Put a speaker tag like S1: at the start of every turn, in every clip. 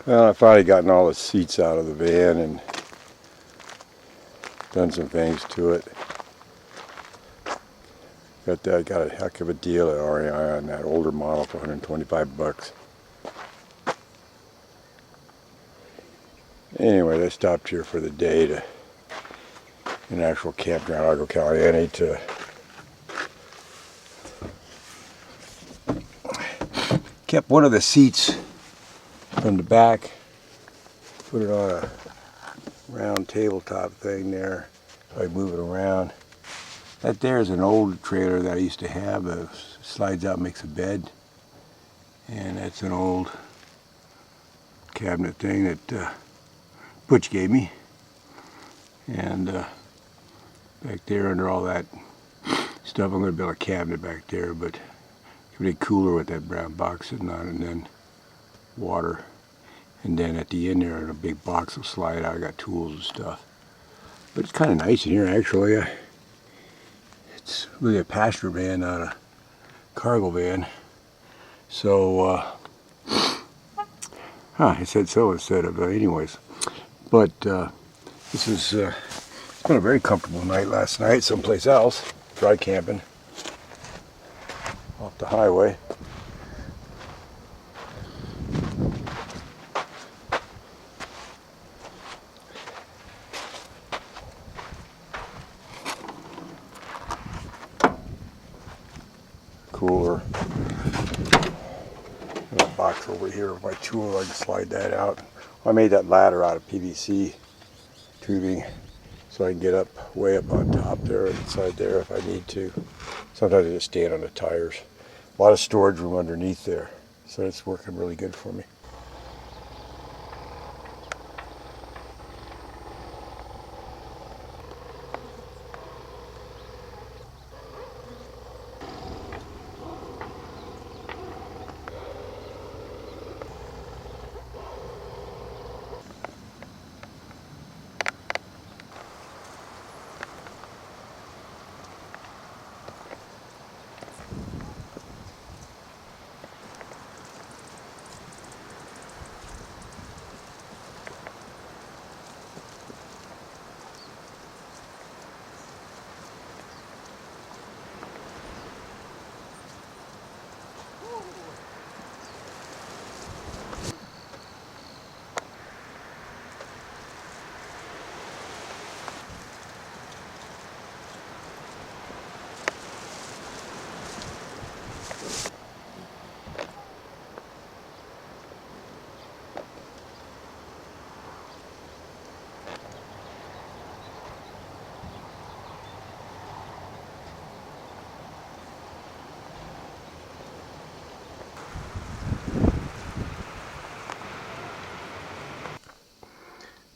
S1: Well, I finally gotten all the seats out of the van and done some things to it. Got a heck of a deal at REI on that older model for 125 bucks. Anyway, I stopped here for the day to an actual campground, Argo Caliente, to kept one of the seats from the back, put it on a round tabletop thing there, so I move it around. That there is an old trailer that I used to have, slides out, makes a bed, and that's an old cabinet thing that Butch gave me, and back there under all that stuff, I'm going to build a cabinet back there, but it's really cooler with that brown box sitting on it, and then water, and then at the end there in a big box will slide out. I got tools and stuff, but it's kind of nice in here actually. It's really a passenger van, not a cargo van. So I said so instead of anyways. But this is it's been a very comfortable night last night someplace else, dry camping off the highway. Cooler. A box over here with my tool, I can slide that out. I made that ladder out of PVC tubing so I can get up way up on top there, inside there if I need to. Sometimes I just stand on the tires. A lot of storage room underneath there, so it's working really good for me.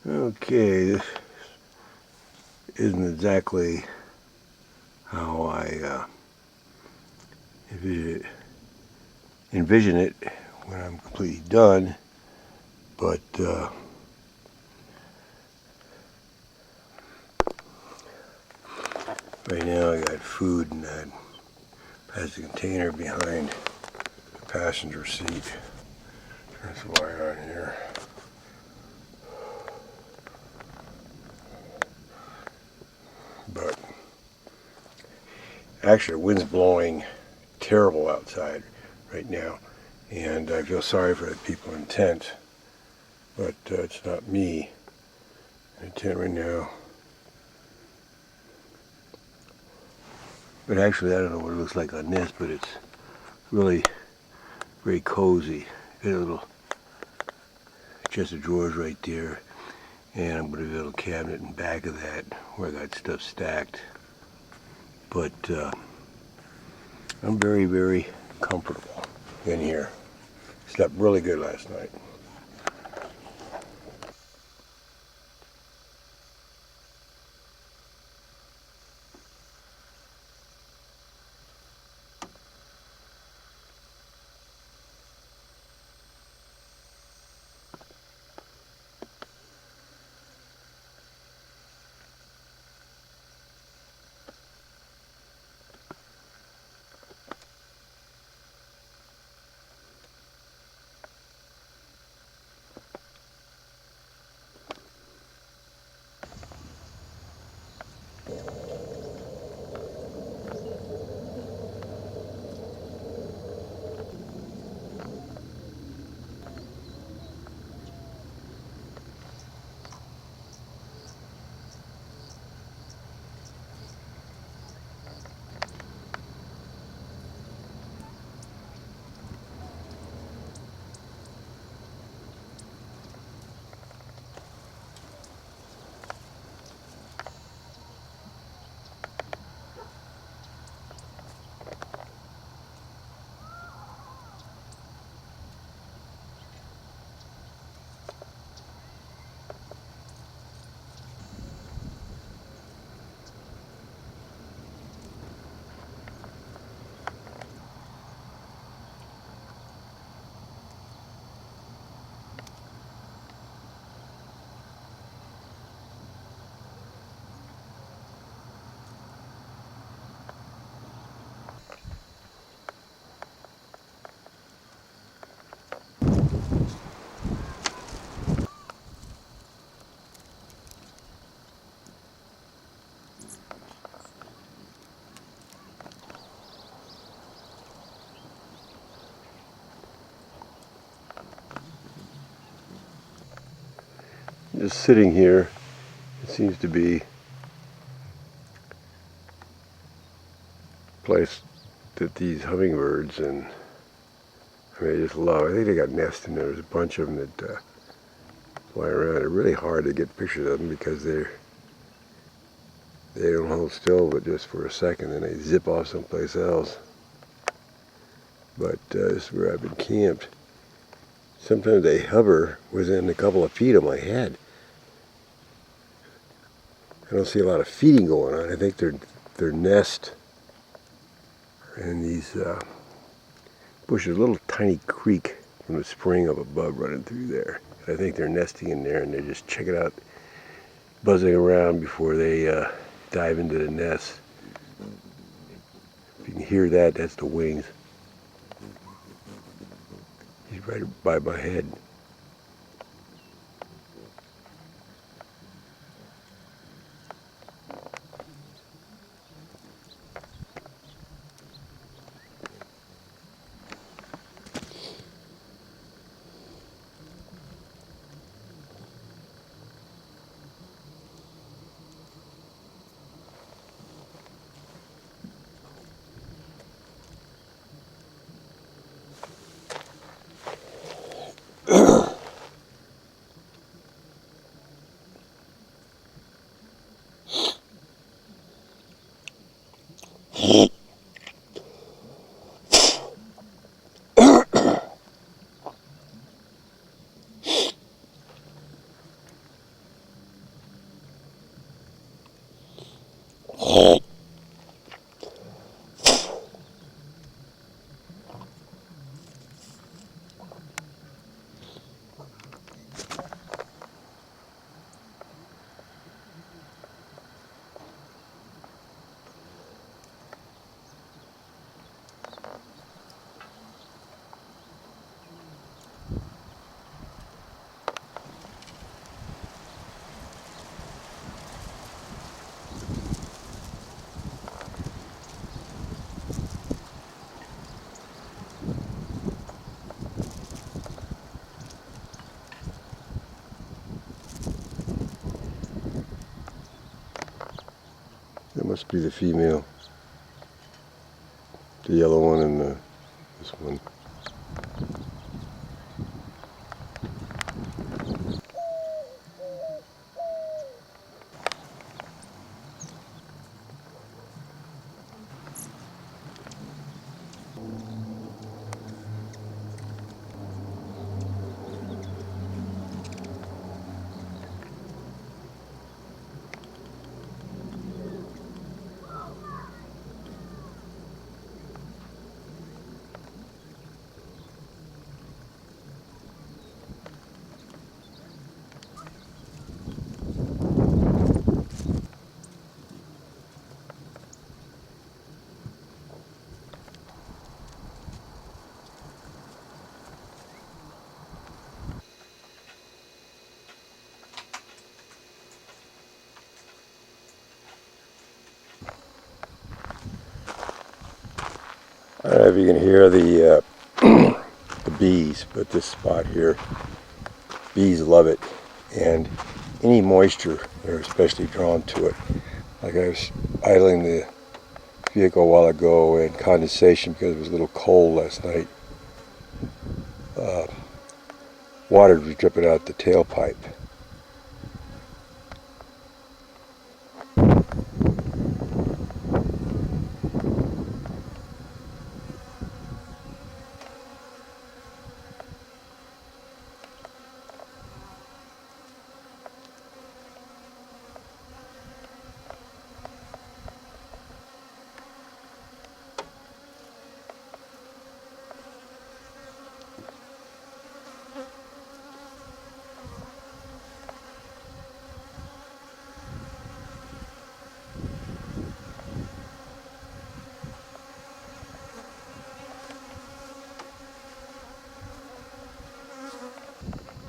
S1: Okay, this isn't exactly how I envision it when I'm completely done, but right now I got food in that plastic container behind the passenger seat. Turn this wire on here. But actually the wind's blowing terrible outside right now, and I feel sorry for the people in tent, but it's not me in tent right now. But actually I don't know what it looks like on this, but it's really very cozy. Got a little chest of drawers right there, and I'm going to build a cabinet in back of that where I got stuff stacked. But I'm very, very comfortable in here. Slept really good last night. just sitting here. It seems to be a place that these hummingbirds and I just love. I think they got nests in there. There's a bunch of them that fly around. They're really hard to get pictures of them because they don't hold still but just for a second, then they zip off someplace else. But this is where I've been camped. Sometimes they hover within a couple of feet of my head. I don't see a lot of feeding going on. I think their nest are in these bushes, a little tiny creek from the spring up above running through there. I think they're nesting in there and they're just checking out, buzzing around before they dive into the nest. If you can hear that, that's the wings. He's right by my head. That must be the female. The yellow one and this one. I don't know if you can hear the the bees, but this spot here, bees love it, and any moisture, they're especially drawn to it. Like I was idling the vehicle a while ago and condensation because it was a little cold last night. Water was dripping out the tailpipe.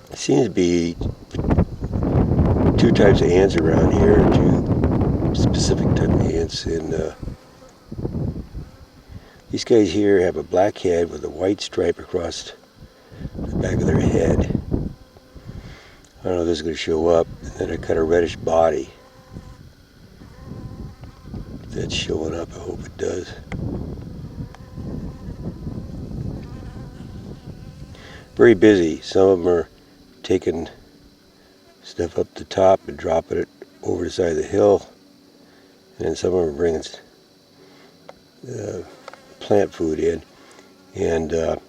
S1: There seems to be two types of ants around here, two specific type of ants, and these guys here have a black head with a white stripe across the back of their head. I don't know if this is going to show up. And then a kind of reddish body. If that's showing up, I hope it does. Very busy. Some of them are taking stuff up the top and dropping it over the side of the hill. And then some of them are bringing plant food in. And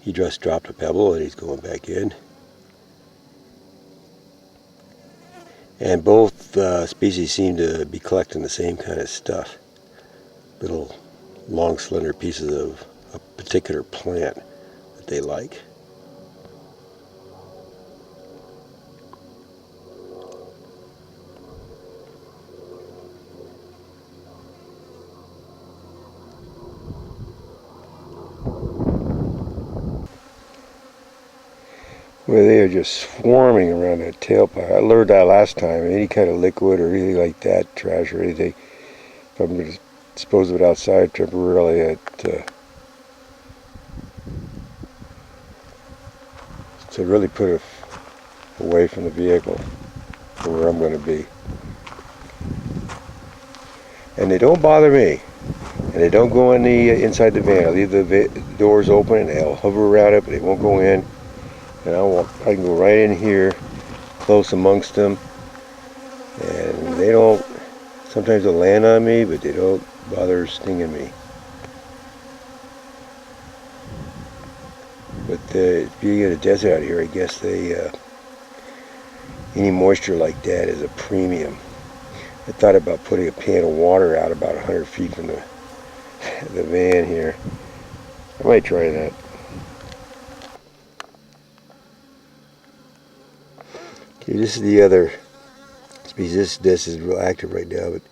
S1: he just dropped a pebble and he's going back in. And both species seem to be collecting the same kind of stuff. Little long slender pieces of a particular plant that they like. Well, they are just swarming around that tailpipe. I learned that last time. Any kind of liquid or anything like that, trash or anything, if I'm going to dispose of it outside temporarily, to really put it away from the vehicle from where I'm going to be. And they don't bother me. And they don't go in the inside the van. I leave the doors open and they'll hover around it, but they won't go in. And I can go right in here, close amongst them, and they don't, sometimes they'll land on me, but they don't bother stinging me. But if you get a desert out here, I guess any moisture like that is a premium. I thought about putting a pan of water out about 100 feet from the van here. I might try that. Okay, this is the other species. This is real active right now, but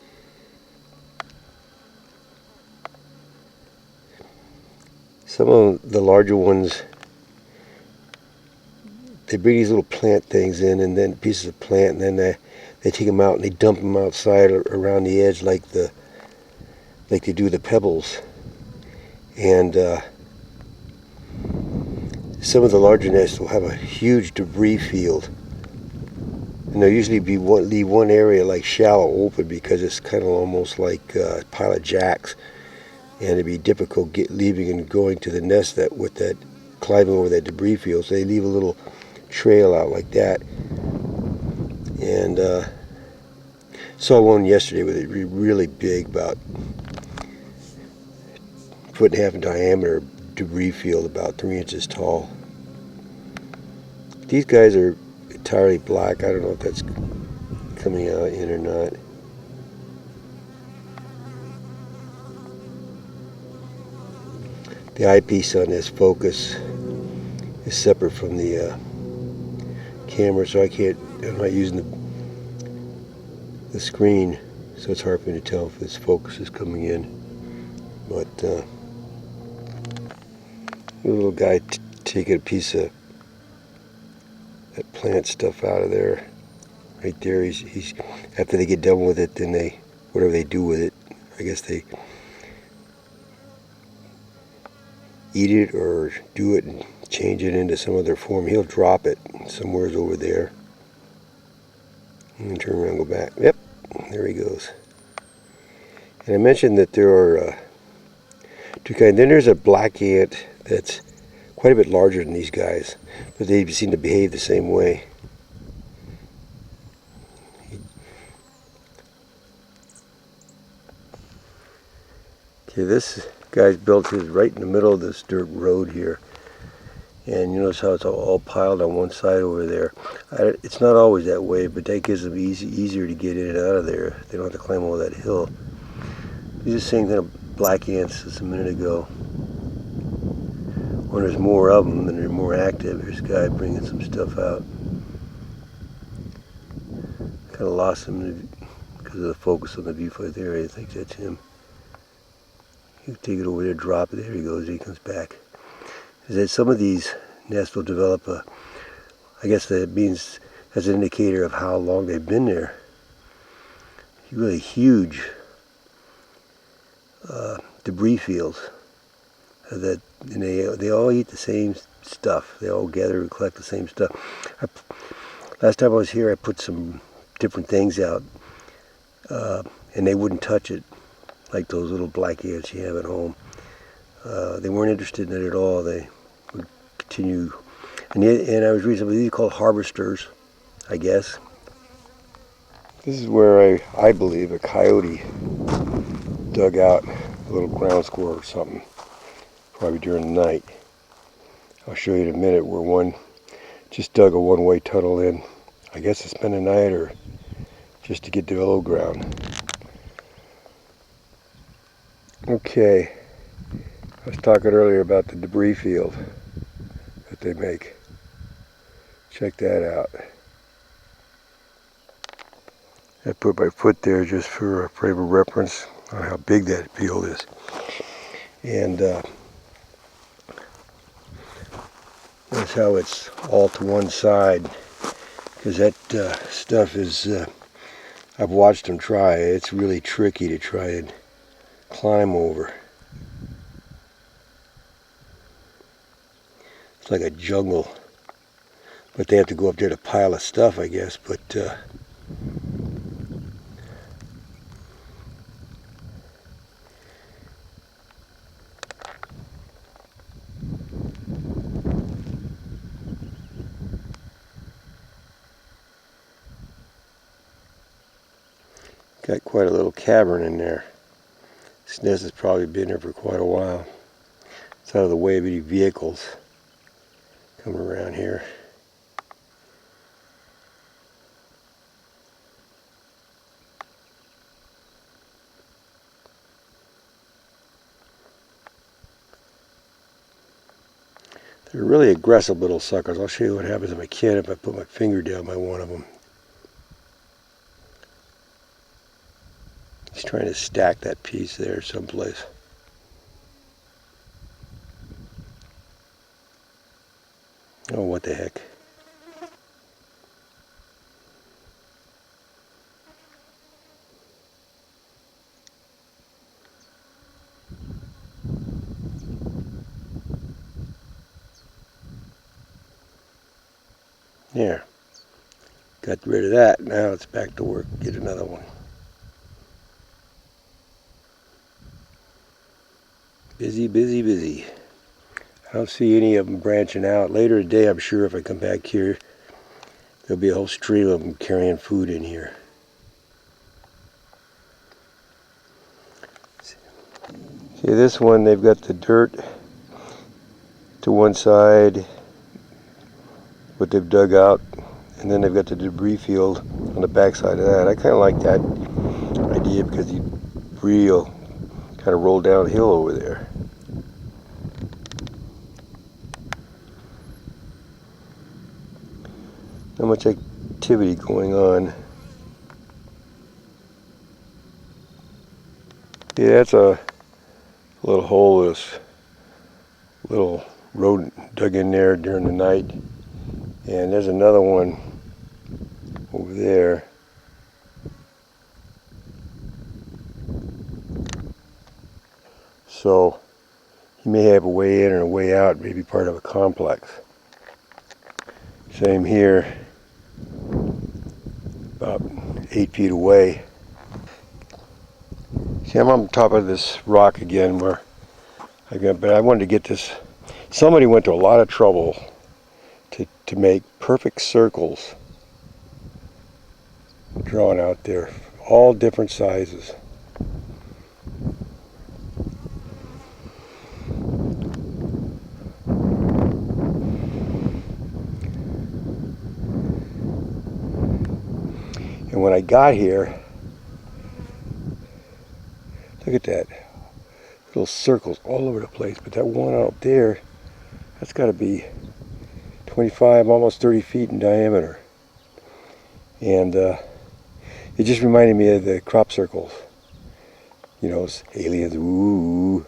S1: some of the larger ones, they bring these little plant things in, and then pieces of plant, and then they take them out and they dump them outside around the edge like they do the pebbles. And some of the larger nests will have a huge debris field. And there'll usually be leave one area like shallow open because it's kind of almost like a pile of jacks, and it'd be difficult leaving and going to the nest with that climbing over that debris field. So they leave a little trail out like that. And saw one yesterday with a really big, about 1.5 foot in diameter debris field, about 3 inches tall. These guys are entirely black. I don't know if that's coming out in or not. The eyepiece on this focus is separate from the camera, so I'm not using the screen, so it's hard for me to tell if this focus is coming in. But the little guy taking a piece of that plant stuff out of there, right there. He's after they get done with it, then whatever they do with it, I guess they eat it or do it and change it into some other form. He'll drop it somewhere's over there and turn around and go back. Yep, there he goes. And I mentioned that there are two kinds. Then there's a black ant that's quite a bit larger than these guys, but they seem to behave the same way. Okay, this guy's built his right in the middle of this dirt road here, and you notice how it's all piled on one side over there. It's not always that way, but that gives them easier to get in and out of there. They don't have to climb over that hill. These are the same kind of black ants as a minute ago. When there's more of them and they're more active, there's a guy bringing some stuff out. Kind of lost him because of the focus on the viewfinder there. I think that's him. You take it over there, drop it. There he goes. He comes back. Is that some of these nests will develop I guess that means as an indicator of how long they've been there. Really huge debris fields that and they all eat the same stuff. They all gather and collect the same stuff. Last time I was here, I put some different things out, and they wouldn't touch it, like those little black ants you have at home. They weren't interested in it at all. They would continue. And I was reading these are called harvesters, I guess. This is where I believe a coyote dug out a little ground squirrel or something, probably during the night. I'll show you in a minute where one just dug a one-way tunnel in, I guess to spend the night or just to get to the low ground. Okay, I was talking earlier about the debris field that they make. Check that out. I put my foot there just for a frame of reference on how big that field is. And that's how it's all to one side, because that stuff is, I've watched them try. It's really tricky to try and climb over. It's like a jungle. But they have to go up there to pile of stuff, I guess. But got quite a little cavern in there. This nest has probably been there for quite a while. It's out of the way of any vehicles coming around here. They're really aggressive little suckers. I'll show you what happens if I can if I put my finger down by one of them. He's trying to stack that piece there someplace. Oh, what the heck. There. Got rid of that. Now it's back to work. Get another one. Busy, busy, busy. I don't see any of them branching out. Later today, I'm sure if I come back here, there'll be a whole stream of them carrying food in here. See this one, they've got the dirt to one side, what they've dug out, and then they've got the debris field on the back side of that. I kind of like that idea because the debris will kind of roll downhill over there. Not much activity going on. Yeah, that's a little hole this little rodent dug in there during the night. And there's another one over there. So he may have a way in and a way out, maybe part of a complex. Same here, about 8 feet away. See, I'm on top of this rock again but I wanted to get this. Somebody went to a lot of trouble to make perfect circles drawn out there, all different sizes. And when I got here, look at that, little circles all over the place, but that one out there, that's got to be 25, almost 30 feet in diameter. And it just reminded me of the crop circles. You know, aliens, ooh.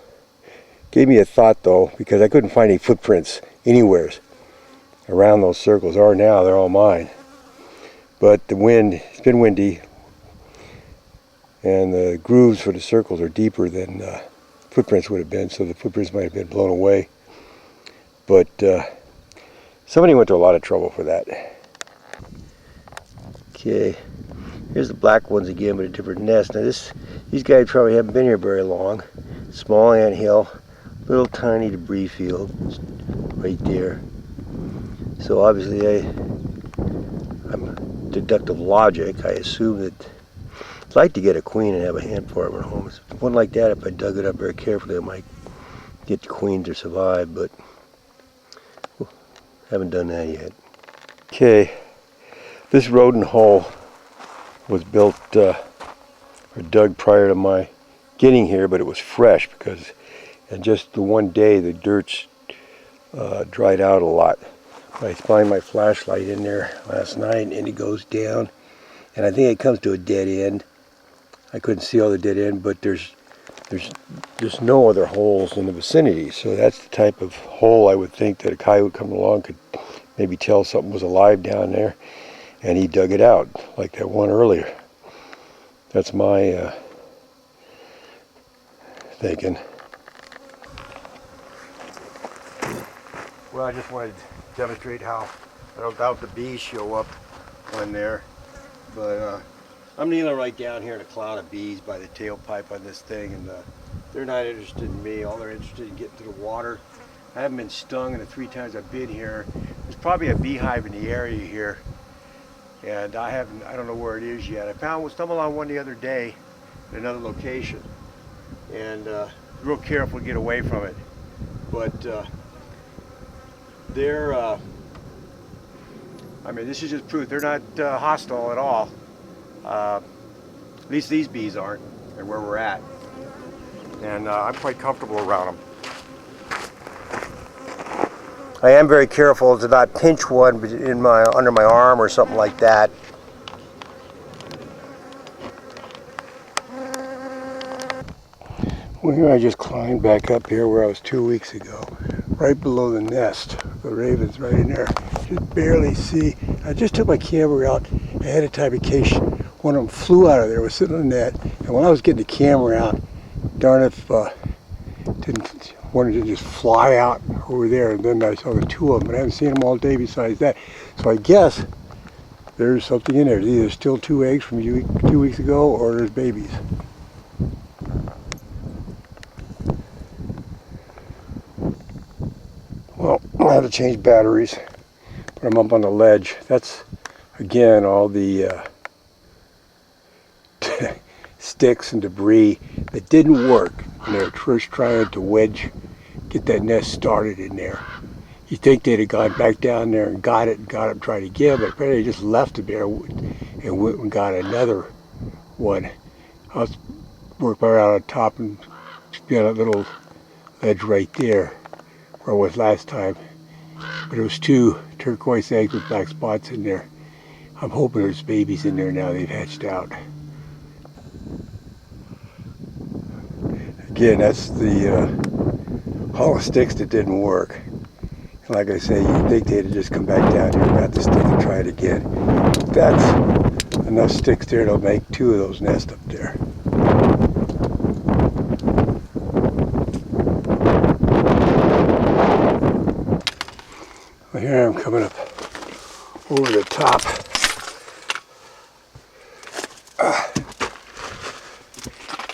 S1: Gave me a thought though, because I couldn't find any footprints anywhere around those circles. Or now, they're all mine. But the wind, it's been windy, and the grooves for the circles are deeper than footprints would have been, so the footprints might have been blown away. But somebody went to a lot of trouble for that. Okay, here's the black ones again, but a different nest. Now these guys probably haven't been here very long. Small anthill, little tiny debris field right there. So obviously I'm deductive logic. I assume that I'd like to get a queen and have a hen farm at home. If one like that, if I dug it up very carefully, I might get the queen to survive, but haven't done that yet. Okay, this rodent hole was built or dug prior to my getting here, but it was fresh because in just the one day the dirt's dried out a lot. I spined my flashlight in there last night and it goes down, and I think it comes to a dead end. I couldn't see all the dead end, but there's no other holes in the vicinity, so that's the type of hole I would think that a coyote coming along could maybe tell something was alive down there, and he dug it out like that one earlier. That's my thinking. Well, I just wanted to demonstrate how I don't doubt the bees show up on there, but I'm kneeling right down here in a cloud of bees by the tailpipe on this thing, and they're not interested in me. All they're interested in getting to the water. I haven't been stung in the 3 times I've been here. There's probably a beehive in the area here, and I don't know where it is yet. I stumbled on one the other day at another location, and real careful to get away from it. But they're, I mean, this is just proof they're not hostile at all. At least these bees aren't, and where we're at. And I'm quite comfortable around them. I am very careful to not pinch one under my arm or something like that. Well, here I just climbed back up here where I was 2 weeks ago, right below the nest. The raven's right in there. Just barely see. I just took my camera out ahead of time in case one of them flew out of there. Was sitting on the net, and when I was getting the camera out, darn if one didn't just fly out over there, and then I saw the 2 of them, but I haven't seen them all day besides that. So I guess there's something in there. There's either still 2 eggs from 2 weeks ago, or there's babies. Well, I have to change batteries, but I'm up on the ledge. That's, again, all the sticks and debris that didn't work when they were first trying to get that nest started in there. You think they'd have gone back down there and got it, tried again, but apparently they just left it there and went and got another one. I was working right out on top and be on that little ledge right there where I was last time. But it was 2 turquoise eggs with black spots in there. I'm hoping there's babies in there now. They've hatched out. Again, that's the hollow sticks that didn't work. And like I say, you'd think they'd have just come back down here, grab the stick and try it again. That's enough sticks there to make 2 of those nests up there. Well, here I'm coming up over the top.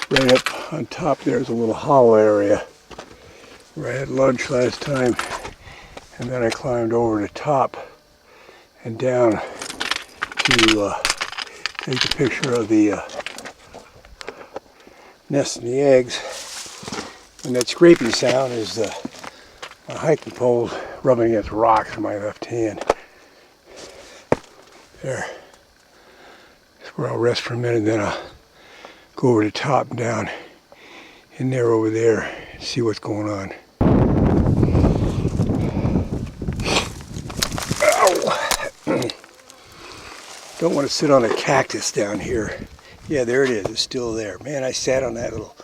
S1: Right up on top there's a little hollow area where I had lunch last time, and then I climbed over the top and down to take a picture of the nest and the eggs. And that scraping sound is my hiking pole rubbing against rocks in my left hand. There. That's where I'll rest for a minute, and then I'll go over the top and down in there over there and see what's going on. Ow. Don't want to sit on a cactus down here. Yeah, there it is. It's still there. Man, I sat on that little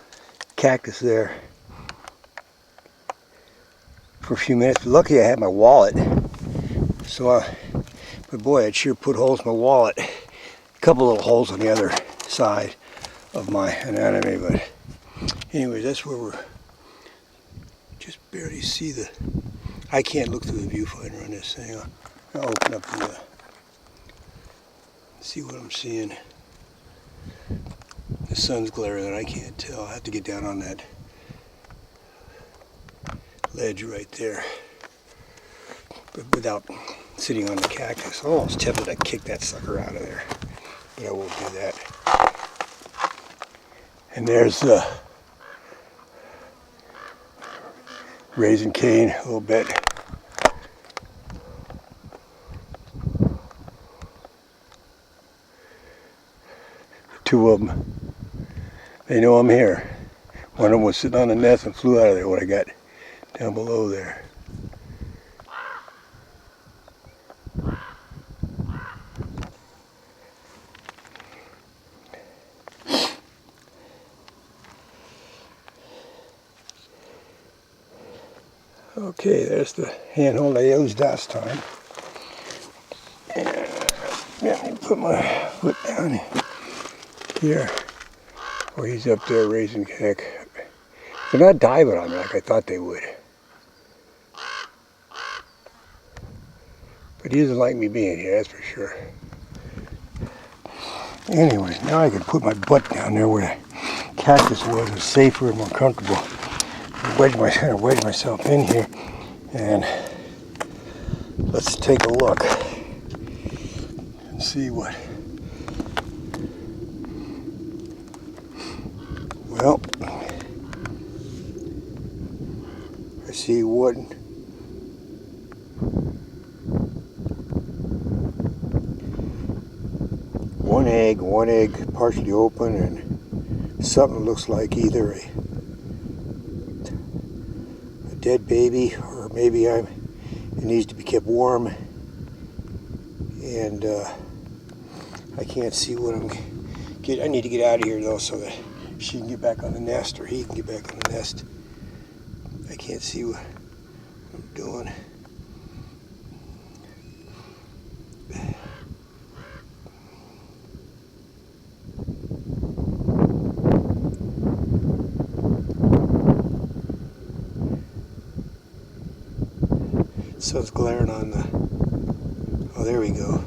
S1: cactus there for a few minutes. But luckily I had my wallet. So, but boy, I'd sure put holes in my wallet. A couple little holes on the other side of my anatomy, but anyways, that's where we're just barely see the. I can't look through the viewfinder on this thing. I'll open up the, see what I'm seeing. The sun's glaring and I can't tell. I have to get down on that ledge right there, but without sitting on the cactus. I'm almost tempted to kick that sucker out of there, but I won't do that. And there's the Raising Cane a little bit. Two of them, they know I'm here. One of them was sitting on the nest and flew out of there when I got down below there. Okay, there's the handhold I used last time. And let me put my foot down here. Oh, he's up there raising heck. They're not diving on me like I thought they would. But he doesn't like me being here, that's for sure. Anyways, now I can put my butt down there where the cactus was. It was safer and more comfortable. Kind of wedge myself in here, and let's take a look and see what. Well, I see one egg partially open, and something that looks like either a dead baby, or maybe it needs to be kept warm, and I can't see what I need to get out of here though, so that she can get back on the nest, or he can get back on the nest. I can't see what I'm doing. Sun's glaring on the, oh, there we go.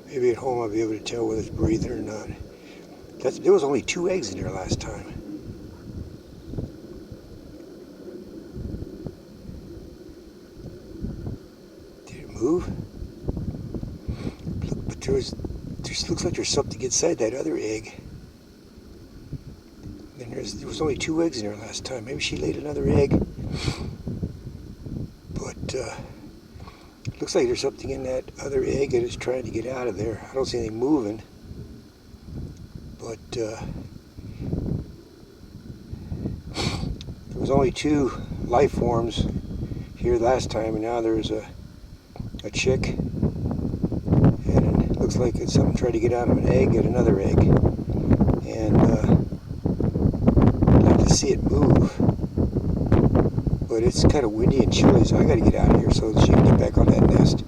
S1: Maybe at home I'll be able to tell whether it's breathing or not. There was only 2 eggs in there last time. Did it move? Look, but there looks like there's something inside that other egg. And there was only 2 eggs in there last time. Maybe she laid another egg. But looks like there's something in that other egg that is trying to get out of there. I don't see anything moving. But there was only 2 life forms here last time, and now there's a chick. And it looks like it's something trying to get out of an egg and another egg. And see it move, but it's kind of windy and chilly, so I got to get out of here so that she can get back on that nest.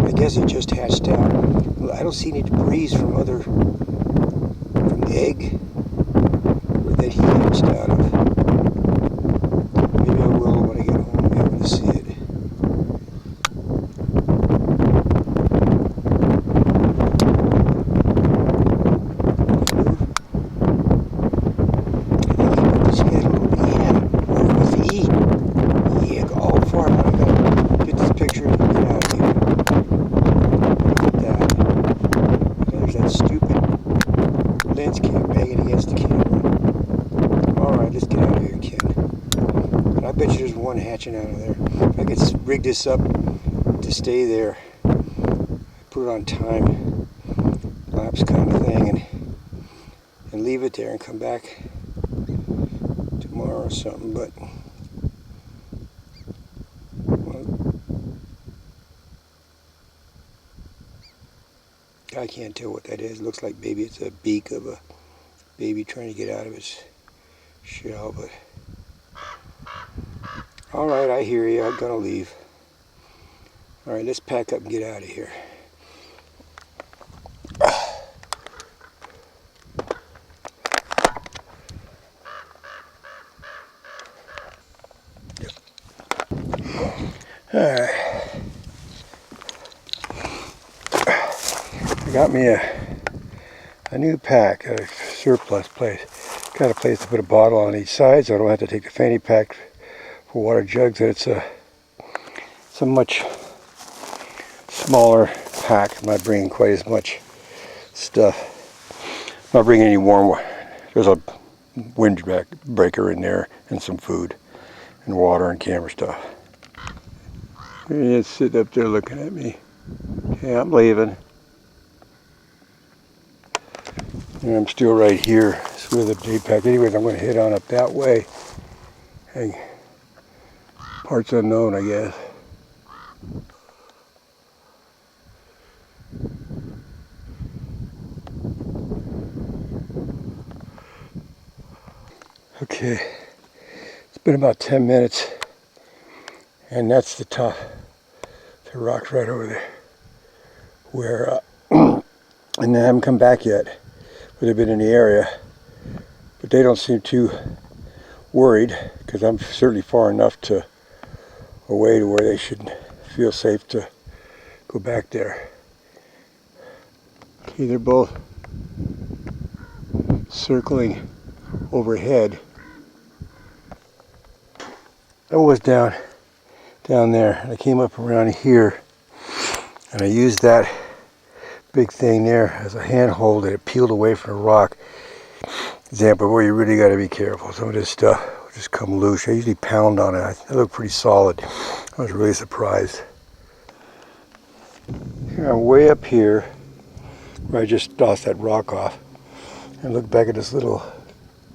S1: I guess it just hatched out. I don't see any debris from the egg that he hatched out of. Maybe I will when I get home be able to see it. I bet you there's one hatching out of there. If I could rig this up to stay there, put it on time lapse kind of thing, and leave it there and come back tomorrow or something. But well, I can't tell what that is. It looks like maybe it's a beak of a baby trying to get out of its shell, but all right, I hear you. I'm gonna leave. All right, let's pack up and get out of here. Alright. I got me a new pack at a surplus place. Got a place to put a bottle on each side so I don't have to take the fanny pack for water jugs. And it's a much smaller pack. I'm not bringing quite as much stuff. I'm not bringing any warm water. There's a windbreaker in there and some food and water and camera stuff. And it's sitting up there looking at me. Okay, I'm leaving. And I'm still right here with a day pack. Anyways, I'm going to head on up that way. And parts unknown, I guess. Okay, it's been about 10 minutes, and that's the top, the rock's right over there, where, and they haven't come back yet, but they've been in the area, but they don't seem too worried, because I'm certainly far enough away to where they should feel safe to go back there. Okay, they're both circling overhead. I was down there, and I came up around here, and I used that big thing there as a handhold, and it peeled away from the rock. Example where you really got to be careful. Some of this stuff will just come loose. I usually pound on it. It looked pretty solid. I was really surprised. Here I'm way up here, where I just tossed that rock off, and look back at this little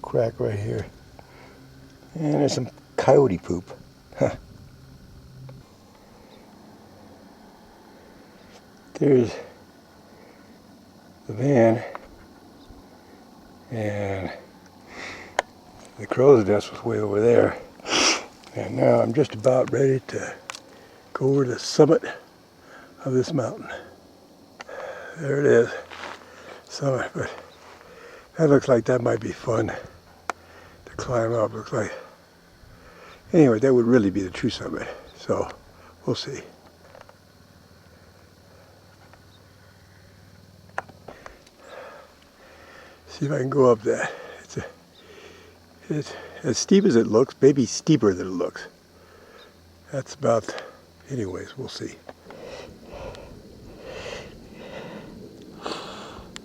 S1: crack right here, and there's some coyote poop. Huh. There's the van, and the crow's nest was way over there, and now I'm just about ready to go over the summit of this mountain. There it is, summit, but that looks like that might be fun to climb up. Looks like, anyway, that would really be the true summit, so we'll see. See if I can go up that. It's as steep as it looks, maybe steeper than it looks. That's about, anyways, we'll see.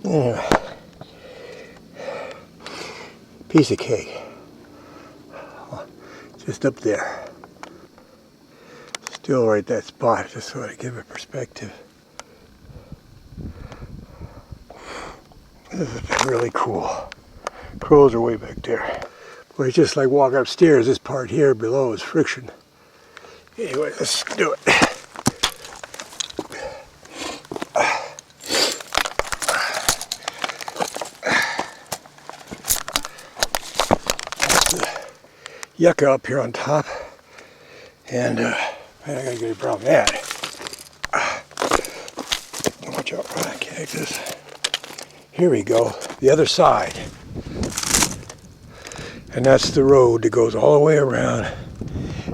S1: Yeah. Piece of cake. Just up there. Still right that spot, just so I give it perspective. This is really cool. Crows are way back there. But it's just like walking upstairs. This part here below is friction. Anyway, let's do it. Yucca up here on top, and man, I gotta get around that. Watch out for that cactus. Here we go, the other side, and that's the road that goes all the way around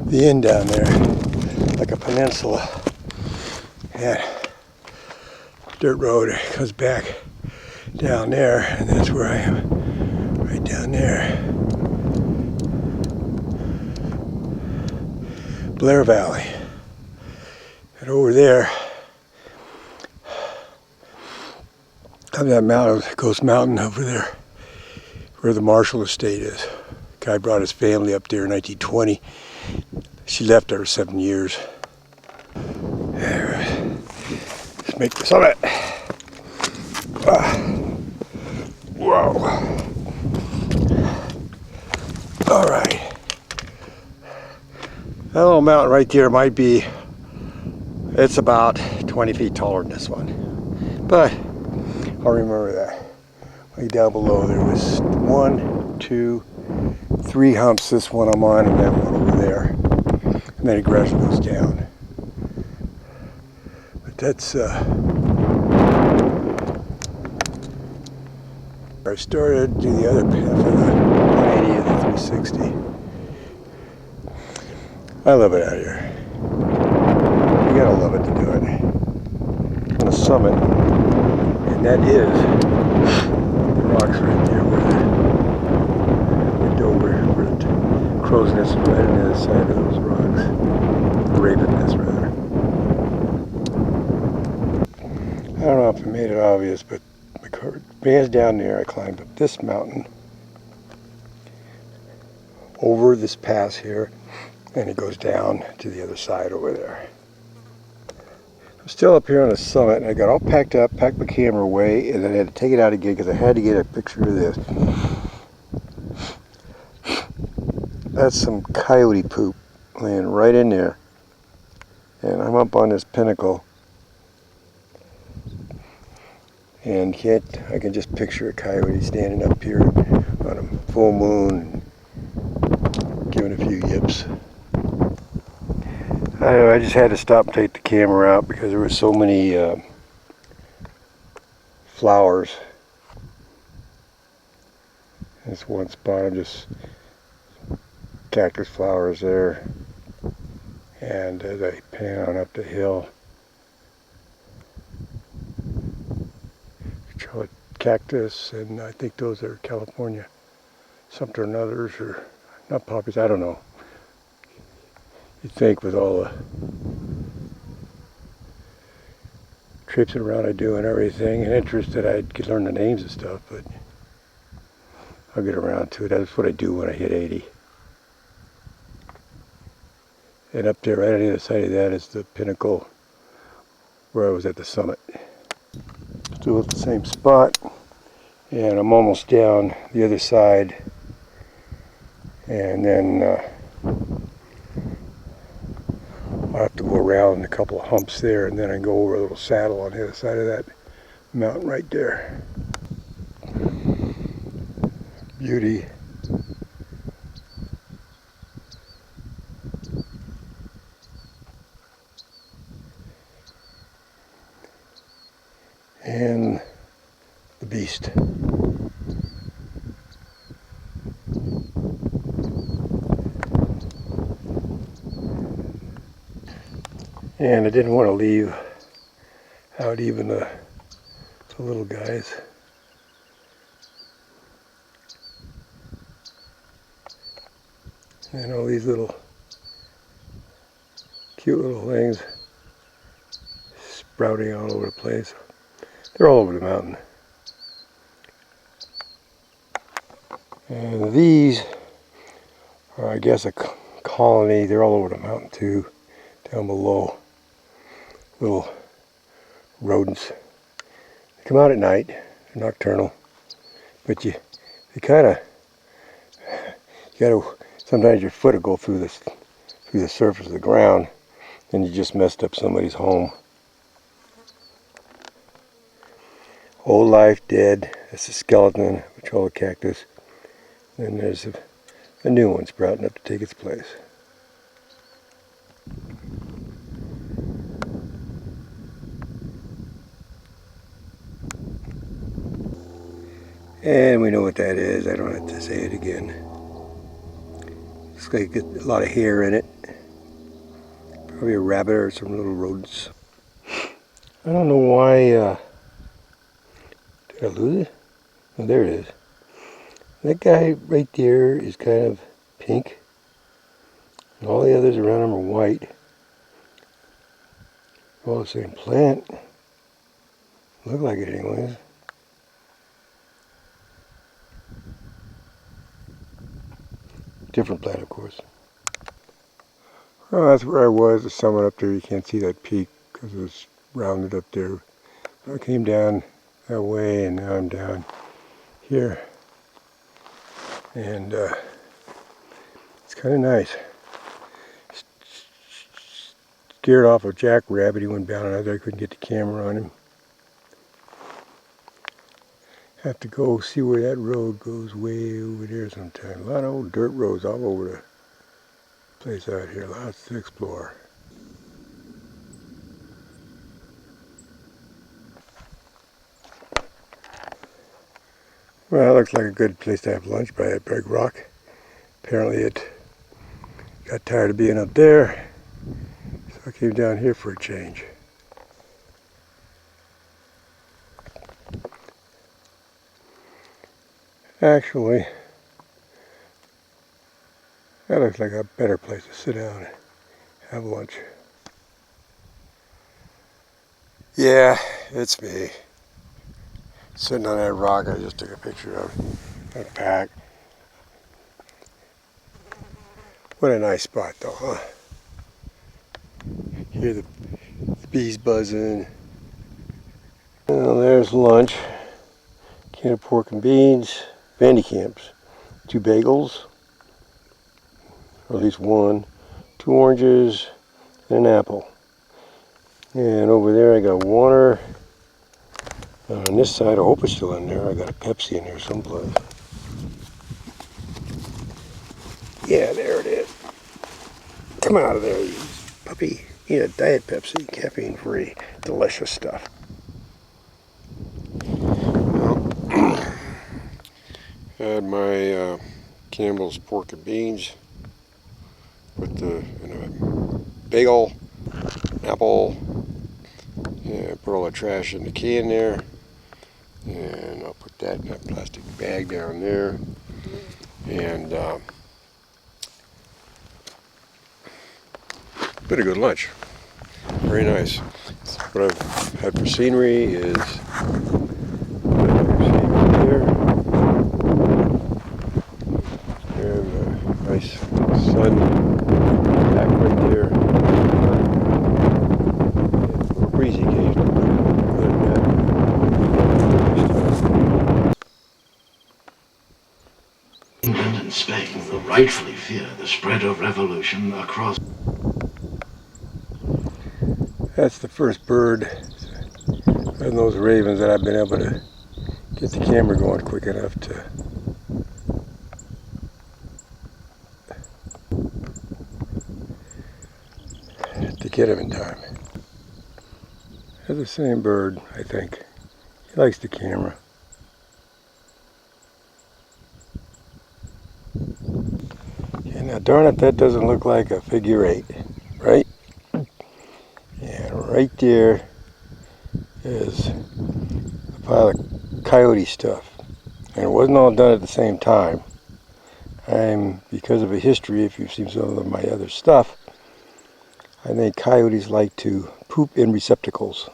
S1: the end down there, like a peninsula, and dirt road comes back down there, and that's where I am, right down there. Blair Valley, and over there up that mountain, Ghost Mountain over there, where the Marshall estate is. Guy brought his family up there in 1920. She left after 7 years. Let's make the summit. Whoa. All right. That little mountain right there might be, it's about 20 feet taller than this one. But I'll remember that. Way down below there was 1, 2, 3 humps, this one I'm on and that one over there. And then it gradually goes down. But that's, I started to do the other path of the 180 and the 360. I love it out here. gotta love it to do it. On the summit, and that is the rocks right there where the Dover, where the crow's nest is right on the other side of those rocks. The raven nest, rather. I don't know if I made it obvious, but my van's down there. I climbed up this mountain over this pass here, and it goes down to the other side over there. I'm still up here on the summit, and I got all packed up, packed my camera away, and then I had to take it out again because I had to get a picture of this. That's some coyote poop laying right in there. And I'm up on this pinnacle, and I can just picture a coyote standing up here on a full moon, giving a few yips. I just had to stop and take the camera out because there were so many flowers. This one spot, I'm just cactus flowers there, and as I pan on up the hill, Charlotte cactus, and I think those are California something or others, or not poppies, I don't know. You'd think with all the traipsing around I do and everything, and interest that I could learn the names of stuff, but I'll get around to it. That's what I do when I hit 80. And up there, right on the other side of that, is the pinnacle where I was at the summit. Still at the same spot, and I'm almost down the other side, and then I'll have to go around a couple of humps there, and then I go over a little saddle on the other side of that mountain right there. Beauty. And the beast. And I didn't want to leave out even the little guys. And all these little cute little things sprouting all over the place. They're all over the mountain. And these are, I guess, a colony. They're all over the mountain too, down below. Little rodents. They come out at night. They're nocturnal. But they kind of, sometimes your foot will go through the surface of the ground, and you just messed up somebody's home. Old life, dead. That's the skeleton, which all the cactus. Then there's a new one sprouting up to take its place. And we know what that is. I don't have to say it again. Looks like a lot of hair in it. Probably a rabbit or some little rodents. I don't know why. Did I lose it? Oh, there it is. That guy right there is kind of pink. And all the others around him are white. All the same plant. Look like it anyways. Different plant, of course. Well, that's where I was, the summit up there. You can't see that peak because it was rounded up there. I came down that way, and now I'm down here. And it's kind of nice. Scared off a jackrabbit. He went down another. I couldn't get the camera on him. Have to go see where that road goes, way over there sometime. A lot of old dirt roads all over the place out here. Lots to explore. Well, it looks like a good place to have lunch by that big rock. Apparently it got tired of being up there, So I came down here for a change. Actually, that looks like a better place to sit down and have lunch. Yeah, it's me. Sitting on that rock I just took a picture of. That pack. What a nice spot though, huh? Hear the bees buzzing. Well, there's lunch. Can of pork and beans. Vandy Camps. 2 bagels. Or at least 1. 2 oranges and an apple. And over there I got water. And on this side, I hope it's still in there. I got a Pepsi in there someplace. Yeah, there it is. Come out of there, you puppy. Eat a Diet Pepsi, caffeine free. Delicious stuff. Well, had my Campbell's pork and beans with the bagel, apple, and put all the trash in the can there. And I'll put that in that plastic bag down there. And been a good lunch. Very nice. What I've had for scenery is there. And a nice sun back right there. And a little breezy occasionally. Other than that,
S2: England and Spain will rightfully fear the spread of revolution across.
S1: that's the first bird of those ravens that I've been able to get the camera going quick enough to get him in time. That's the same bird, I think. He likes the camera. And now darn it, that doesn't look like a figure 8, right? And right there is a pile of coyote stuff. And it wasn't all done at the same time. Because of a history, if you've seen some of my other stuff, I think coyotes like to poop in receptacles.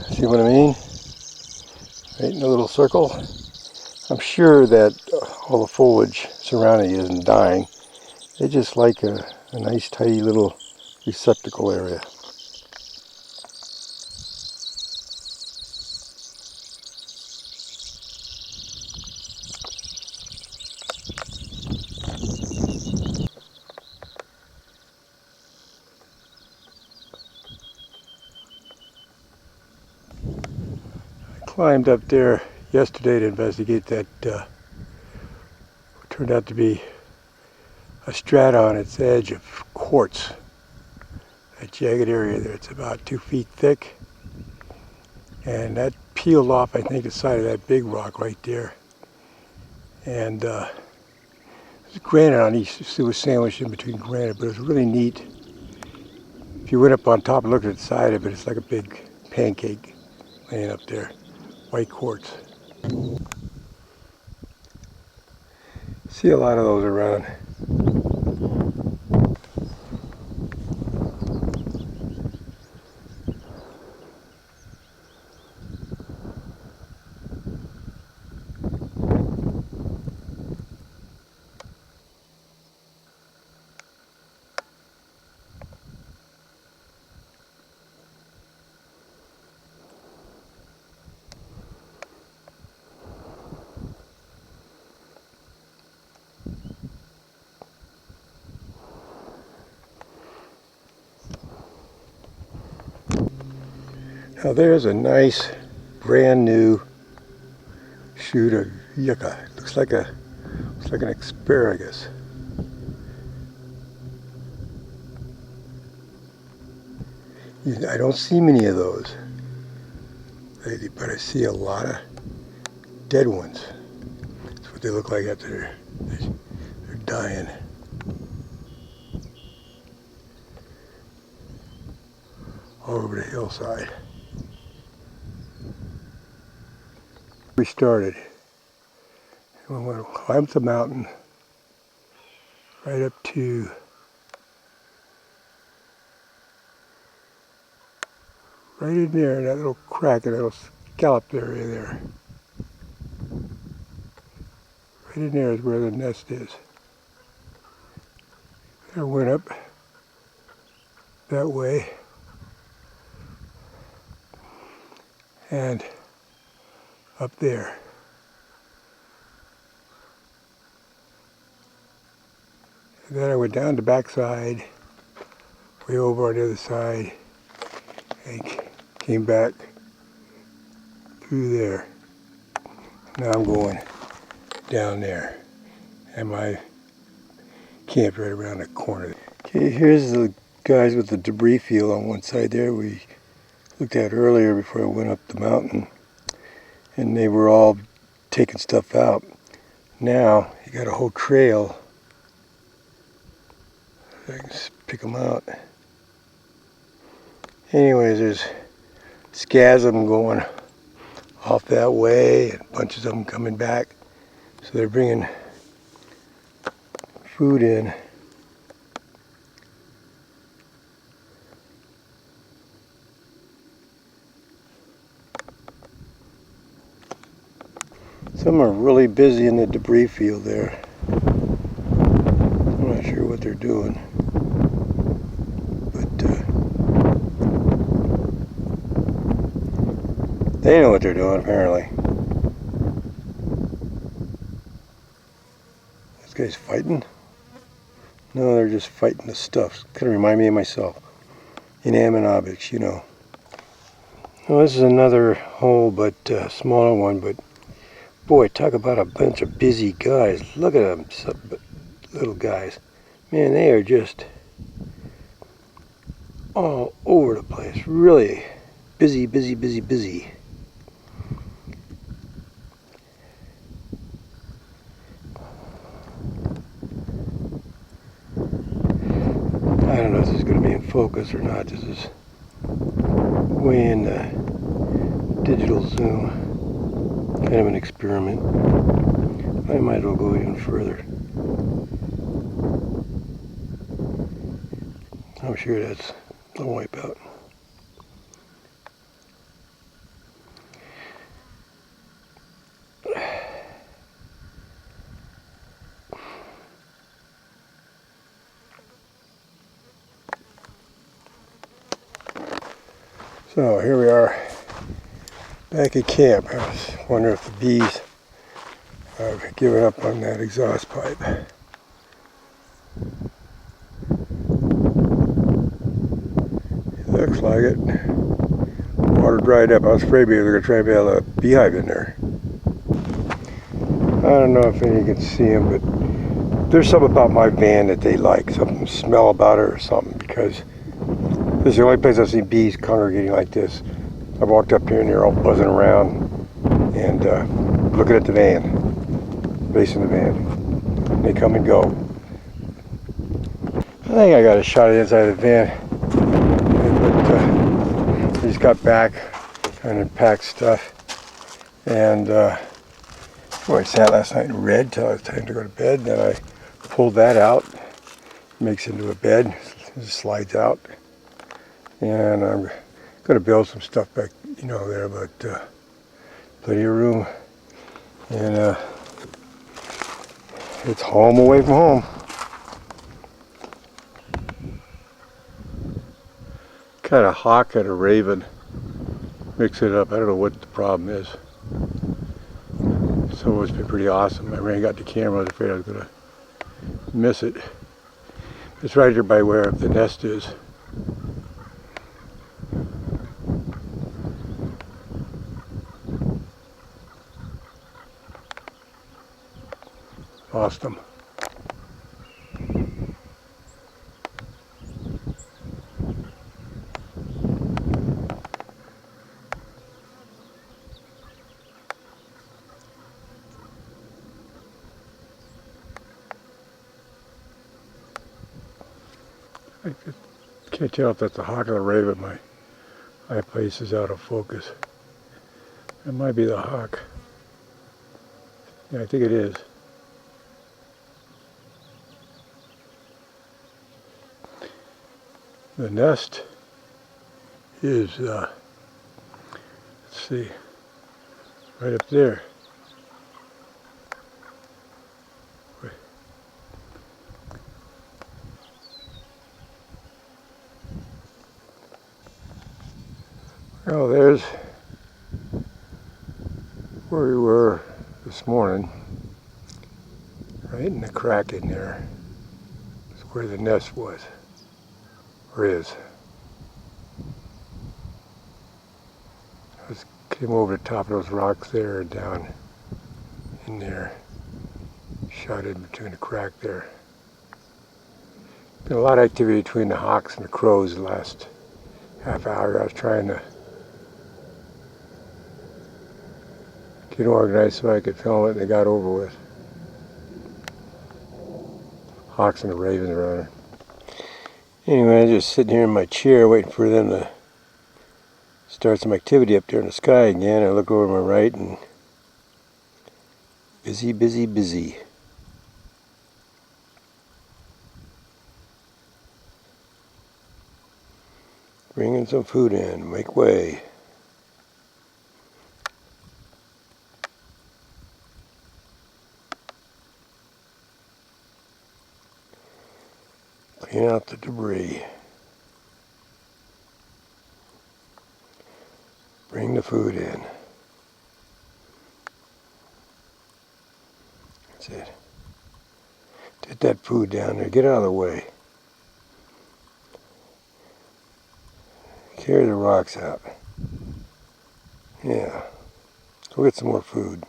S1: See what I mean? Right in a little circle. I'm sure that all the foliage surrounding it isn't dying. They just like a nice tidy little receptacle area. Climbed up there yesterday to investigate that turned out to be a strata on its edge of quartz. That jagged area there, it's about 2 feet thick. And that peeled off, I think, the side of that big rock right there. And there's granite on each, it was sandwiched in between granite, but it was really neat. If you went up on top and looked at the side of it, it's like a big pancake laying up there. White quartz. See a lot of those around. Now there's a nice brand new shoot of yucca. Looks like an asparagus. I don't see many of those, but I see a lot of dead ones. That's what they look like after they're dying. all over the hillside. We started. We went climbed the mountain right up to right in there, that little crack in that little scallop area there. Right in there is where the nest is. I went up that way and up there. And then I went down the backside, way over on the other side, and came back through there. Now I'm going down there, and my camp's right around the corner. Okay, here's the guys with the debris field on one side there we looked at earlier before I went up the mountain, and they were all taking stuff out. Now you got a whole trail. I can just pick them out. Anyways, there's schism going off that way, and bunches of them coming back. So they're bringing food in. Some are really busy in the debris field there. I'm not sure what they're doing, but they know what they're doing apparently. This guy's fighting? No, they're just fighting the stuff. Kind of remind me of myself. Inanimate objects, you know. Well, this is another hole, but smaller one, but boy, talk about a bunch of busy guys. Look at them, little guys. Man, they are just all over the place. Really busy, busy, busy, busy. I don't know if this is going to be in focus or not. This is way in the digital zoom. Kind of an experiment. I might as well go even further. I'm sure that's the wipeout. So here we are back at camp. I was wondering if the bees have given up on that exhaust pipe. It looks like it. Water dried up. I was afraid they were going to try to build a beehive in there. I don't know if any of you can see them, but there's something about my van that they like. Something smell about it or something, because this is the only place I've seen bees congregating like this. I walked up here and they're all buzzing around and looking at the van, facing the van. And they come and go. I think I got a shot of the inside of the van, but I just got back trying to pack stuff, and boy, I sat last night and read till it was time to go to bed. Then I pulled that out, makes into a bed, it slides out, and I'm going to build some stuff back, you know, there, but plenty of room, and it's home away from home. Kind of hawk and a raven, mix it up. I don't know what the problem is. So it's been pretty awesome. I ran and got the camera. I was afraid I was going to miss it. It's right here by where the nest is. Lost them. I can't tell if that's a hawk or a raven. My My place is out of focus. It might be the hawk. Yeah, I think it is. The nest is, let's see, right up there. Oh, there's where we were this morning, right in the crack in there. Is where the nest was, or is. I came over the top of those rocks there and down in there. Shot in between the crack there. Been a lot of activity between the hawks and the crows the last half hour. I was trying to get organized so I could film it, and they got over with. Hawks and the ravens running. Anyway, I'm just sitting here in my chair waiting for them to start some activity up there in the sky again. I look over to my right and busy, busy, busy. Bringing some food in, make way. Clean out the debris. Bring the food in. That's it. Get that food down there. Get out of the way. Carry the rocks out. Yeah. Go get some more food.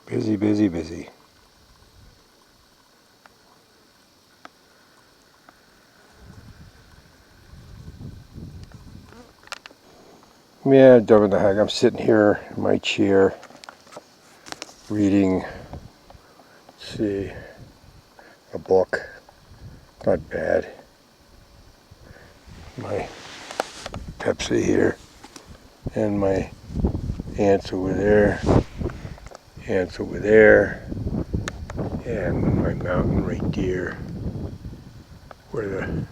S1: Busy, busy, busy. Yeah, dumping the heck. I'm sitting here in my chair reading, let's see, a book. Not bad. My Pepsi here, and my ants over there, ants over there, and my mountain right there, where the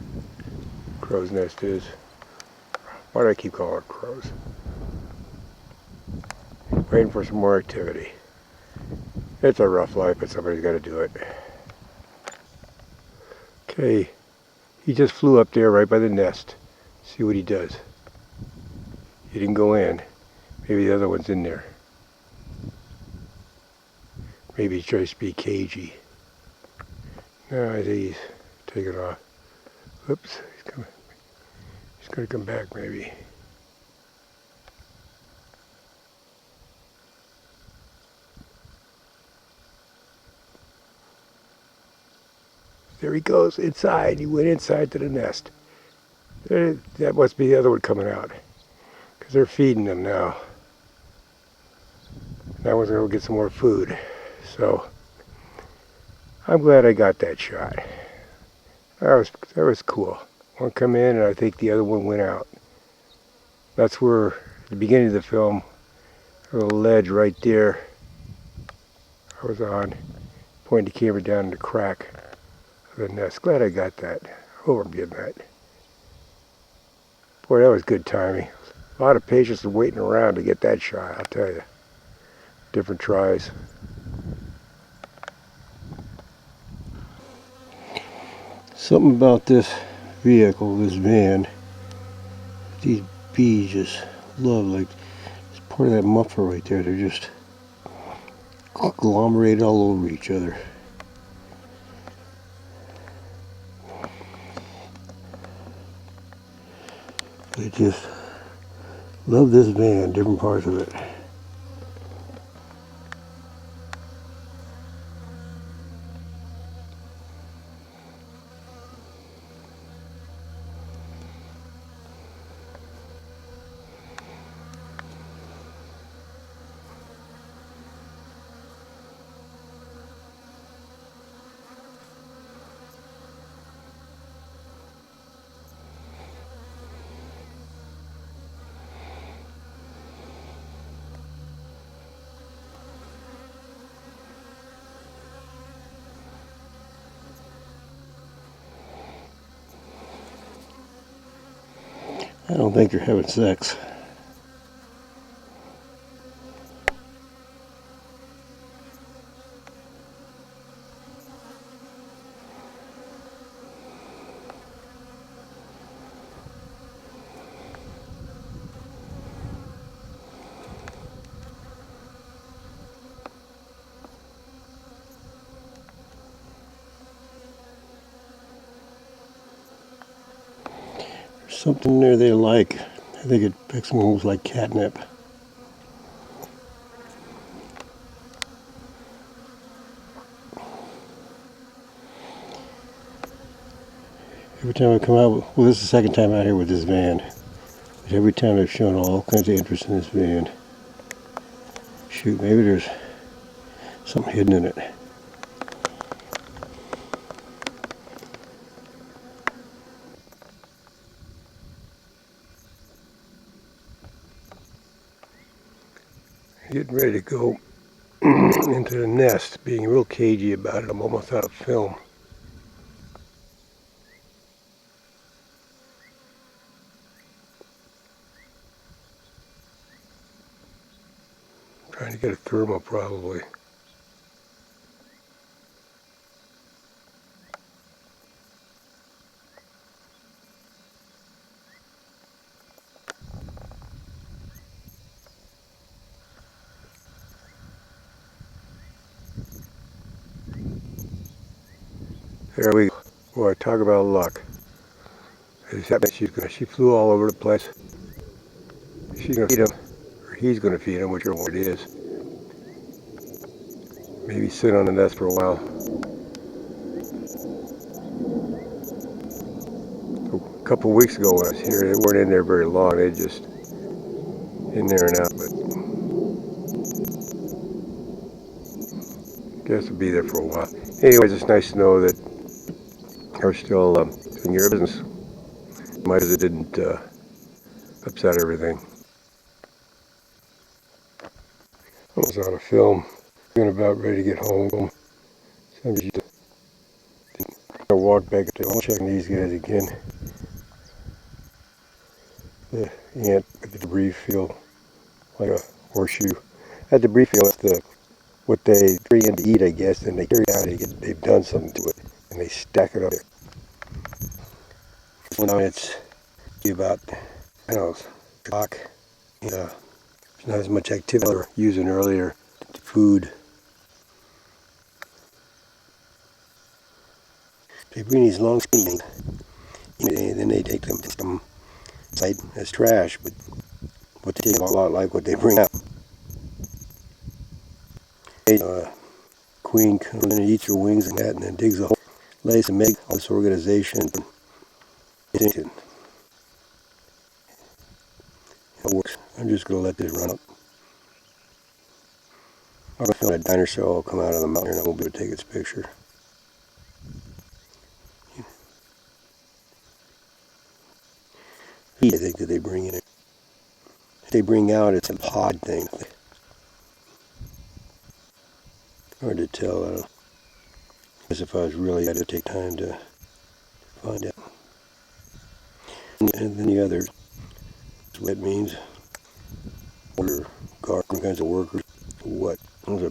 S1: crow's nest is. Why do I keep calling it crows? Waiting for some more activity. It's a rough life, but somebody's got to do it. Okay, he just flew up there right by the nest. See what he does. He didn't go in. Maybe the other one's in there. Maybe he tries to be cagey. No, I think he's taking off. Oops, he's coming. He's going to come back maybe. There he goes, inside. He went inside to the nest. That must be the other one coming out, because they're feeding them now. That one's going to go get some more food. So I'm glad I got that shot. That was cool. One come in, and I think the other one went out. That's where, at the beginning of the film, a little ledge right there I was on, pointing the camera down in the crack of the nest. Glad I got that. I hope I'm getting that. Boy, that was good timing. A lot of patience and waiting around to get that shot, I'll tell you. Different tries. Something about this vehicle, this van, these bees just love, like, it's part of that muffler right there. They're just agglomerated all over each other. They just love this van, different parts of it. I don't think they're having sex. There's something there they like. I think it makes them almost like catnip. Every time I come out, well, this is the second time out here with this van. But every time I've shown all kinds of interest in this van. Shoot, maybe there's something hidden in it. Getting ready to go into the nest, being real cagey about it. I'm almost out of film. Trying to get a thermal probably. There we go. Boy, talk about luck. She flew all over the place. She's gonna feed him, or he's gonna feed him, whichever one it is. Maybe sit on the nest for a while. A couple of weeks ago when I was here, they weren't in there very long. They just in there and out, but I guess it'll be there for a while. Anyways, it's nice to know that they're still doing your business. Might as it didn't upset everything. I was on a film, being about ready to get home. So I'm just gonna walk back to checking these guys again. The ant at the debris field, like a horseshoe. At the debris field, it's what they bring in to eat, I guess, and they carry it out. They've done something to it, and they stack it up there. Now it's about, I don't know, clock. There's not as much activity they were using earlier. Food. They bring these long skinny things, and then they take them to some site as trash, but what they take a lot like what they bring out. Queen comes in and eats her wings and that, and then digs a hole, lays some eggs on this organization. It works. I'm just going to let this run up. I'm going to film a dinosaur will come out of the mountain and I won't be able to take its picture. I think that they bring in it. They bring out, it's a pod thing. Hard to tell. I don't know. As if I was really had to take time to find out. And then the other, what it means. Order guard, kinds of workers. What? Those are